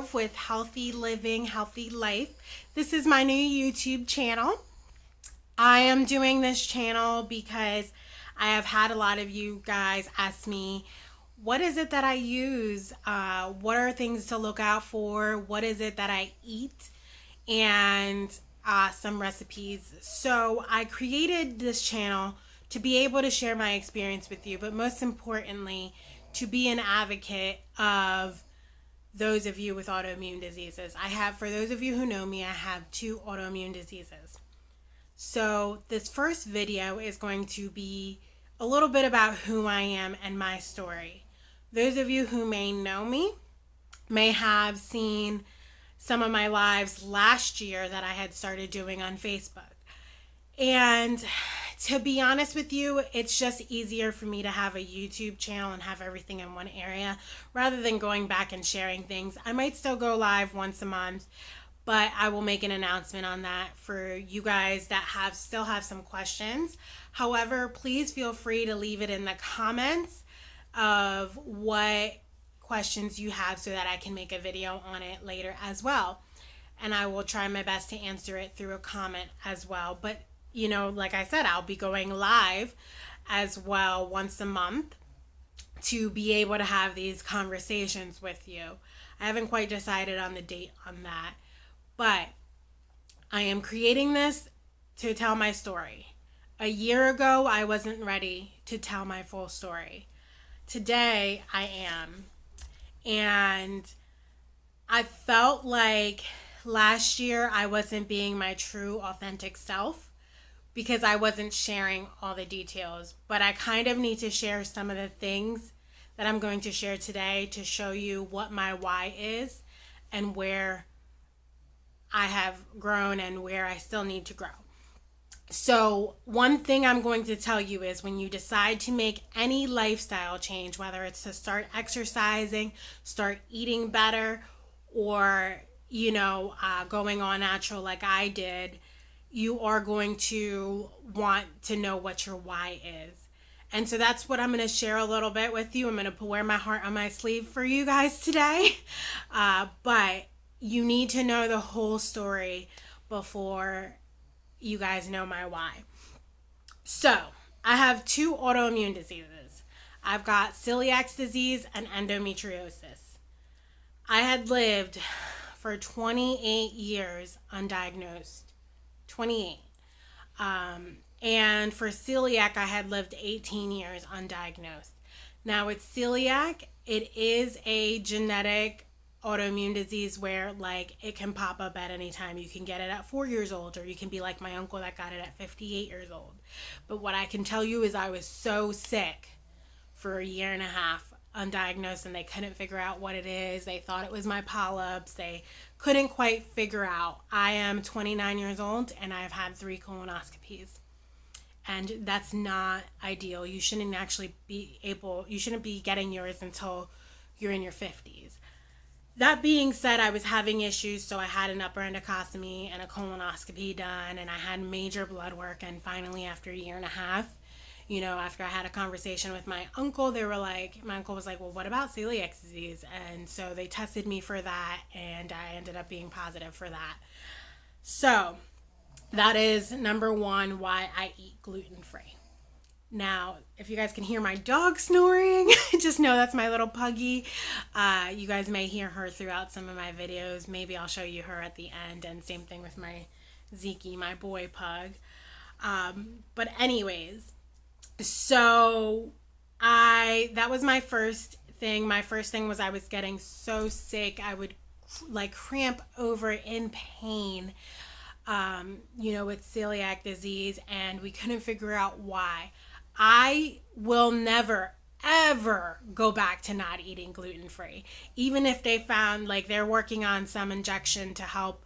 Grove with Healthy Living, Healthy Life. This is my new YouTube channel. I am doing this channel because I have had a lot of you guys ask me, what is it that I use? What are things to look out for? What is it that I eat? And some recipes. So I created this channel to be able to share my experience with you, but most importantly, to be an advocate of those of you with autoimmune diseases. For those of you who know me, I have 2 autoimmune diseases. So this first video is going to be a little bit about who I am and my story. Those of you who may know me may have seen some of my lives last year that I had started doing on Facebook. And to be honest with you, it's just easier for me to have a YouTube channel and have everything in one area rather than going back and sharing things. I might still go live once a month, but I will make an announcement on that for you guys that still have some questions. However, please feel free to leave it in the comments of what questions you have so that I can make a video on it later as well. And I will try my best to answer it through a comment as well. But you know, like I said, I'll be going live as well once a month to be able to have these conversations with you. I haven't quite decided on the date on that, but I am creating this to tell my story. A year ago, I wasn't ready to tell my full story. Today, I am. And I felt like last year I wasn't being my true, authentic self, because I wasn't sharing all the details. But I kind of need to share some of the things that I'm going to share today to show you what my why is and where I have grown and where I still need to grow. So one thing I'm going to tell you is when you decide to make any lifestyle change, whether it's to start exercising, start eating better, or, going on natural like I did, you are going to want to know what your why is. And so that's what I'm going to share a little bit with you. I'm going to wear my heart on my sleeve for you guys today. But you need to know the whole story before you guys know my why. So I have 2 autoimmune diseases. I've got celiac disease and endometriosis. I had lived for 28 years undiagnosed. 28. And for celiac, I had lived 18 years undiagnosed. Now with celiac, it is a genetic autoimmune disease where it can pop up at any time. You can get it at 4 years old, or you can be like my uncle that got it at 58 years old. But what I can tell you is I was so sick for a year and a half undiagnosed, and they couldn't figure out what it is. They thought it was my polyps. They couldn't quite figure out. I am 29 years old and I've had 3 colonoscopies. And that's not ideal. You shouldn't be getting yours until you're in your 50s. That being said, I was having issues, so I had an upper endocostomy and a colonoscopy done, and I had major blood work, and finally after a year and a half, after I had a conversation with my uncle, my uncle was like, well, what about celiac disease? And so they tested me for that, and I ended up being positive for that. So that is number 1, why I eat gluten-free. Now, if you guys can hear my dog snoring, just know that's my little puggy. You guys may hear her throughout some of my videos. Maybe I'll show you her at the end, and same thing with my Zeke, my boy pug. But anyways, so that was my first thing. My first thing was I was getting so sick. I would cramp over in pain, with celiac disease, and we couldn't figure out why. I will never, ever go back to not eating gluten-free. Even if they found they're working on some injection to help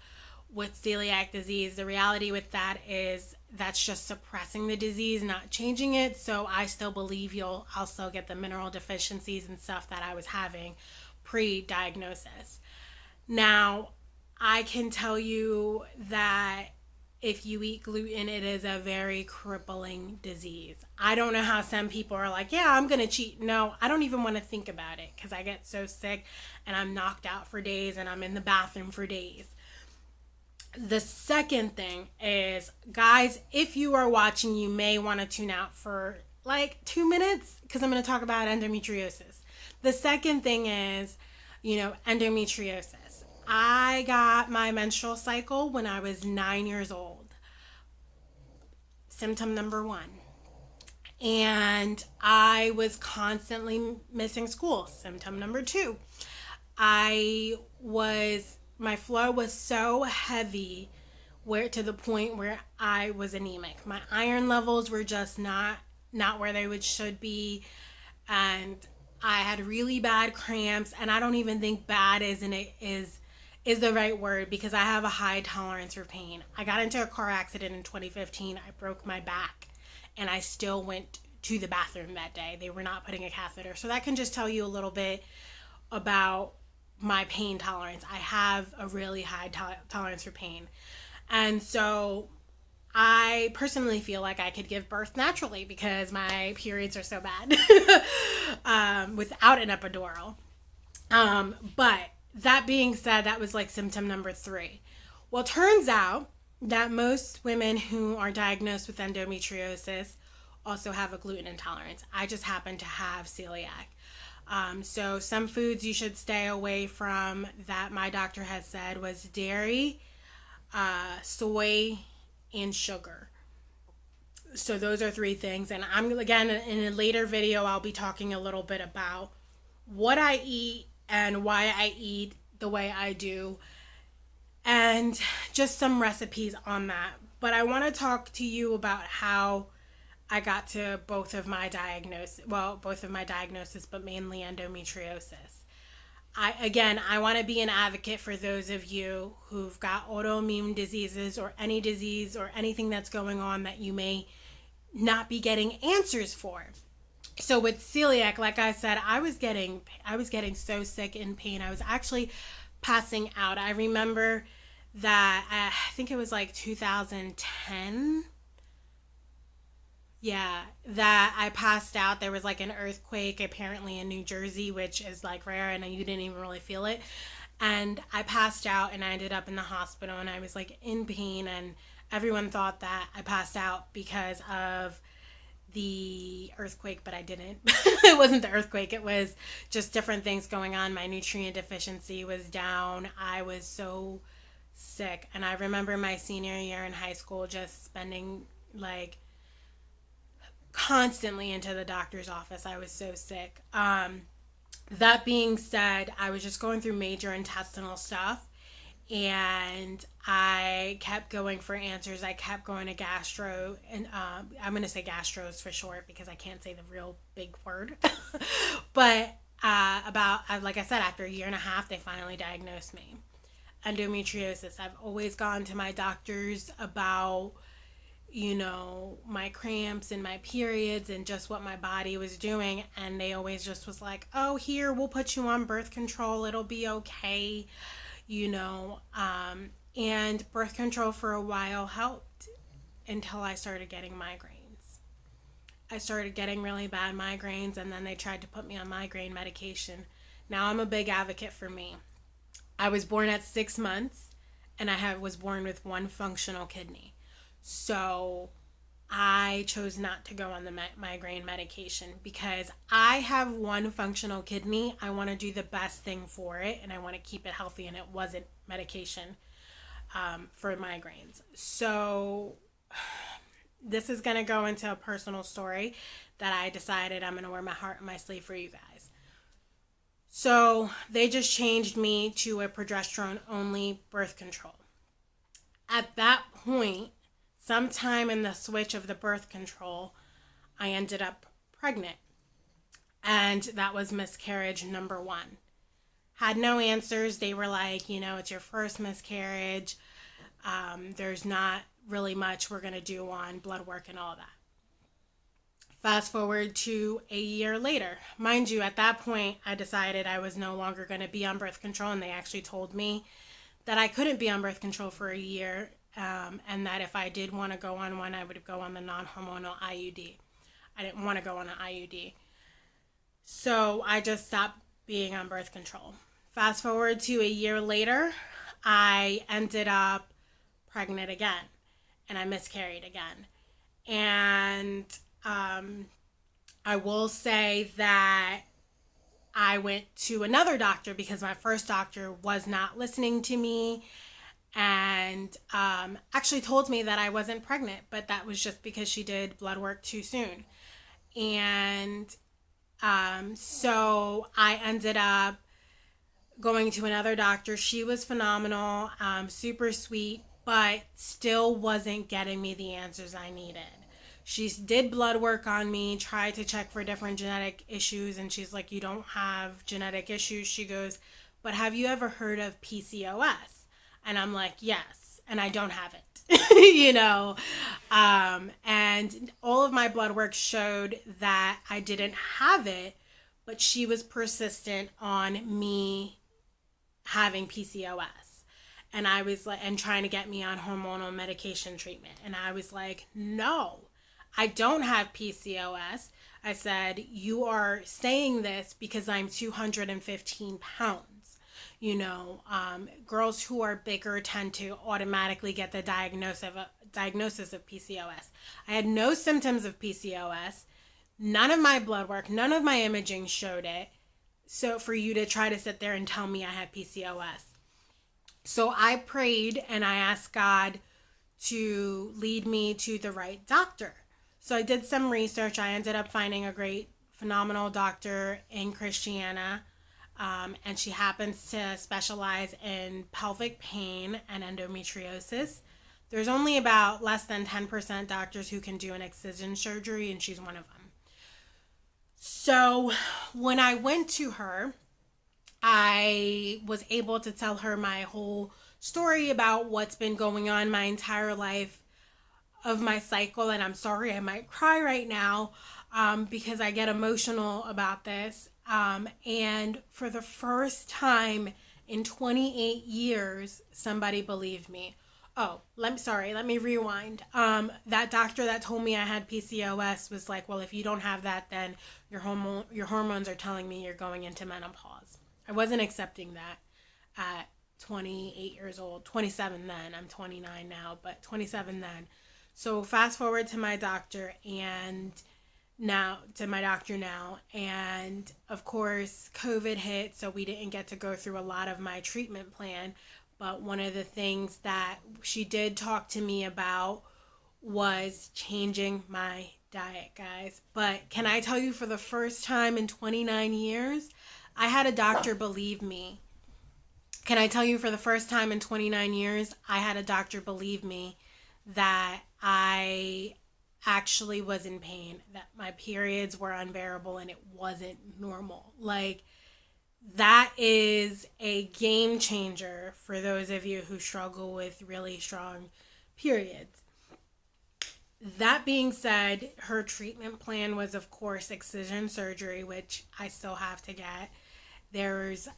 with celiac disease, the reality with that is that's just suppressing the disease, not changing it. So I still believe I'll still get the mineral deficiencies and stuff that I was having pre-diagnosis. Now, I can tell you that if you eat gluten, it is a very crippling disease. I don't know how some people are like, yeah, I'm going to cheat. No, I don't even want to think about it because I get so sick and I'm knocked out for days and I'm in the bathroom for days. The second thing is, guys, if you are watching, you may want to tune out for like 2 minutes because I'm going to talk about endometriosis. The second thing is, endometriosis. I got my menstrual cycle when I was 9 years old. Symptom number 1. And I was constantly missing school. Symptom number 2. My flow was so heavy to the point where I was anemic. My iron levels were just not where they should be. And I had really bad cramps, and I don't even think bad is the right word because I have a high tolerance for pain. I got into a car accident in 2015. I broke my back, and I still went to the bathroom that day. They were not putting a catheter. So that can just tell you a little bit about my pain tolerance. I have a really high tolerance for pain. And so I personally feel like I could give birth naturally because my periods are so bad without an epidural. But that being said, that was like symptom number 3. Well, it turns out that most women who are diagnosed with endometriosis also have a gluten intolerance. I just happen to have celiac. So some foods you should stay away from that my doctor has said was dairy, soy, and sugar. So those are 3 things. And I'm, again, in a later video, I'll be talking a little bit about what I eat and why I eat the way I do, and just some recipes on that. But I want to talk to you about how I got to both of my diagnoses, but mainly endometriosis. I want to be an advocate for those of you who've got autoimmune diseases or any disease or anything that's going on that you may not be getting answers for. So with celiac, like I said, I was getting so sick in pain. I was actually passing out. I remember that I think it was like 2010. Yeah, that I passed out. There was like an earthquake apparently in New Jersey, which is like rare, and you didn't even really feel it. And I passed out and I ended up in the hospital, and I was like in pain, and everyone thought that I passed out because of the earthquake, but I didn't. It wasn't the earthquake. It was just different things going on. My nutrient deficiency was down. I was so sick. And I remember my senior year in high school just spending like constantly into the doctor's office. I was so sick. That being said, I was just going through major intestinal stuff, and I kept going for answers. I kept going to gastro, and I'm going to say gastros for short because I can't say the real big word. But like I said, after a year and a half, they finally diagnosed me. Endometriosis. I've always gone to my doctors about, my cramps and my periods and just what my body was doing. And they always just was like, oh, here, we'll put you on birth control. It'll be okay. And birth control for a while helped until I started getting migraines. I started getting really bad migraines, and then they tried to put me on migraine medication. Now, I'm a big advocate for me. I was born at 6 months, and I was born with 1 functional kidney. So I chose not to go on the migraine medication because I have 1 functional kidney. I want to do the best thing for it, and I want to keep it healthy, and it wasn't medication for migraines. So this is going to go into a personal story that I decided I'm going to wear my heart on my sleeve for you guys. So they just changed me to a progesterone-only birth control. At that point, sometime in the switch of the birth control, I ended up pregnant. And that was miscarriage number 1. Had no answers. They were like, it's your first miscarriage. There's not really much we're going to do on blood work and all that. Fast forward to a year later. Mind you, at that point, I decided I was no longer going to be on birth control, and they actually told me that I couldn't be on birth control for a year and that if I did want to go on one, I would go on the non-hormonal IUD. I didn't want to go on an IUD. So I just stopped being on birth control. Fast forward to a year later, I ended up pregnant again, and I miscarried again. And I will say that I went to another doctor because my first doctor was not listening to me, and actually told me that I wasn't pregnant, but that was just because she did blood work too soon. And so I ended up going to another doctor. She was phenomenal, super sweet, but still wasn't getting me the answers I needed. She did blood work on me, tried to check for different genetic issues, and she's like, you don't have genetic issues. She goes, but have you ever heard of PCOS? And I'm like, yes, and I don't have it, you know. And all of my blood work showed that I didn't have it, but she was persistent on me having PCOS. And I was like, and trying to get me on hormonal medication treatment. And I was like, no, I don't have PCOS. I said, you are saying this because I'm 215 pounds. You know, girls who are bigger tend to automatically get the diagnosis of PCOS. I had no symptoms of PCOS. None of my blood work, none of my imaging showed it. So for you to try to sit there and tell me I had PCOS. So I prayed and I asked God to lead me to the right doctor. So I did some research. I ended up finding a great, phenomenal doctor in Christiana. And she happens to specialize in pelvic pain and endometriosis. There's only about less than 10% doctors who can do an excision surgery, and she's one of them. So when I went to her, I was able to tell her my whole story about what's been going on my entire life of my cycle. And I'm sorry, I might cry right now because I get emotional about this. And for the first time in 28 years, somebody believed me. Oh, let me rewind. That doctor that told me I had PCOS was like, well, if you don't have that, then your hormones are telling me you're going into menopause. I wasn't accepting that at 28 years old, 27 then. I'm 29 now, but 27 then. So fast forward to my doctor and and of course COVID hit, so we didn't get to go through a lot of my treatment plan. But one of the things that she did talk to me about was changing my diet, guys. But can I tell you, for the first time in 29 years, I had a doctor believe me. Can I tell you, for the first time in 29 years, I had a doctor believe me that I actually was in pain, that my periods were unbearable and it wasn't normal. Like, that is a game changer for those of you who struggle with really strong periods. That being said, her treatment plan was, of course, excision surgery, which I still have to get. There's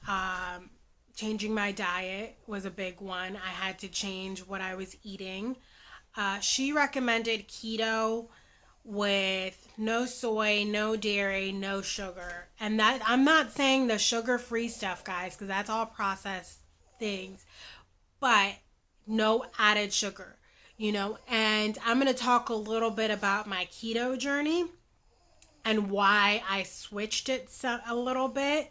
changing my diet was a big one. I had to change what I was eating. She recommended keto with no soy, no dairy, no sugar. And that, I'm not saying the sugar-free stuff, guys, because that's all processed things, but no added sugar, you know. And I'm going to talk a little bit about my keto journey and why I switched it a little bit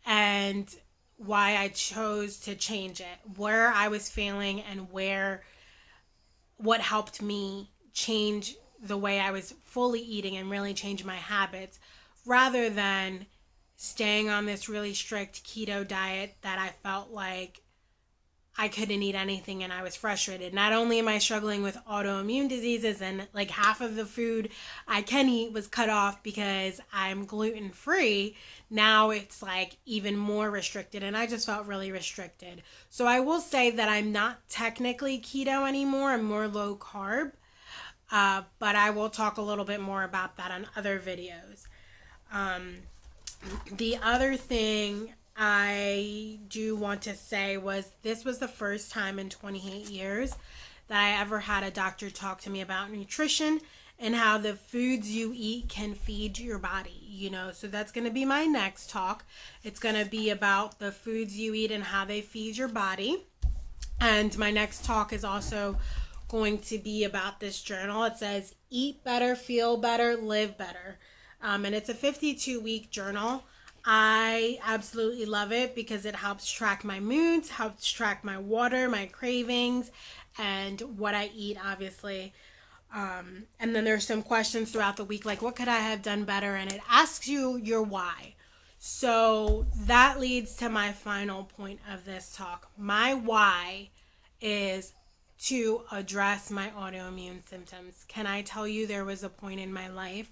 and why I chose to change it, where I was failing and what helped me change the way I was fully eating and really change my habits, rather than staying on this really strict keto diet that I felt like I couldn't eat anything and I was frustrated. Not only am I struggling with autoimmune diseases and like half of the food I can eat was cut off because I'm gluten free, now it's like even more restricted, and I just felt really restricted. So I will say that I'm not technically keto anymore. I'm more low carb. But I will talk a little bit more about that on other videos. The other thing I do want to say was, this was the first time in 28 years that I ever had a doctor talk to me about nutrition and how the foods you eat can feed your body, you know. So that's going to be my next talk. It's going to be about the foods you eat and how they feed your body. And my next talk is also going to be about this journal. It says eat better, feel better, live better. And it's a 52-week journal. I absolutely love it because it helps track my moods, helps track my water, my cravings, and what I eat, obviously. And then there's some questions throughout the week, like what could I have done better? And it asks you your why. So that leads to my final point of this talk. My why is to address my autoimmune symptoms. Can I tell you there was a point in my life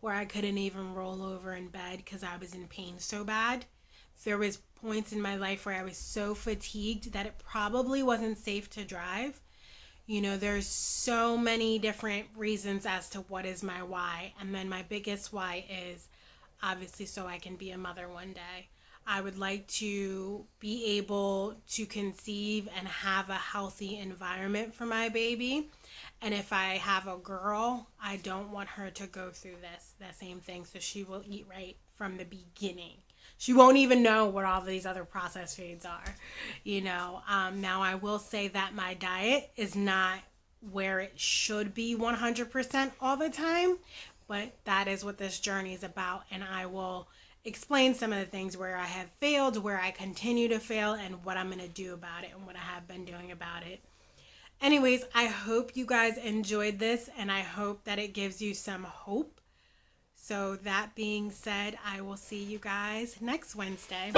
where I couldn't even roll over in bed because I was in pain so bad? There was points in my life where I was so fatigued that it probably wasn't safe to drive. You know, there's so many different reasons as to what is my why. And then my biggest why is obviously so I can be a mother one day. I would like to be able to conceive and have a healthy environment for my baby. And if I have a girl, I don't want her to go through that same thing. So she will eat right from the beginning. She won't even know what all these other processed foods are, you know. Now, I will say that my diet is not where it should be 100% all the time, but that is what this journey is about. And I will explain some of the things where I have failed, where I continue to fail, and what I'm going to do about it and what I have been doing about it. Anyways, I hope you guys enjoyed this, and I hope that it gives you some hope. So that being said, I will see you guys next Wednesday.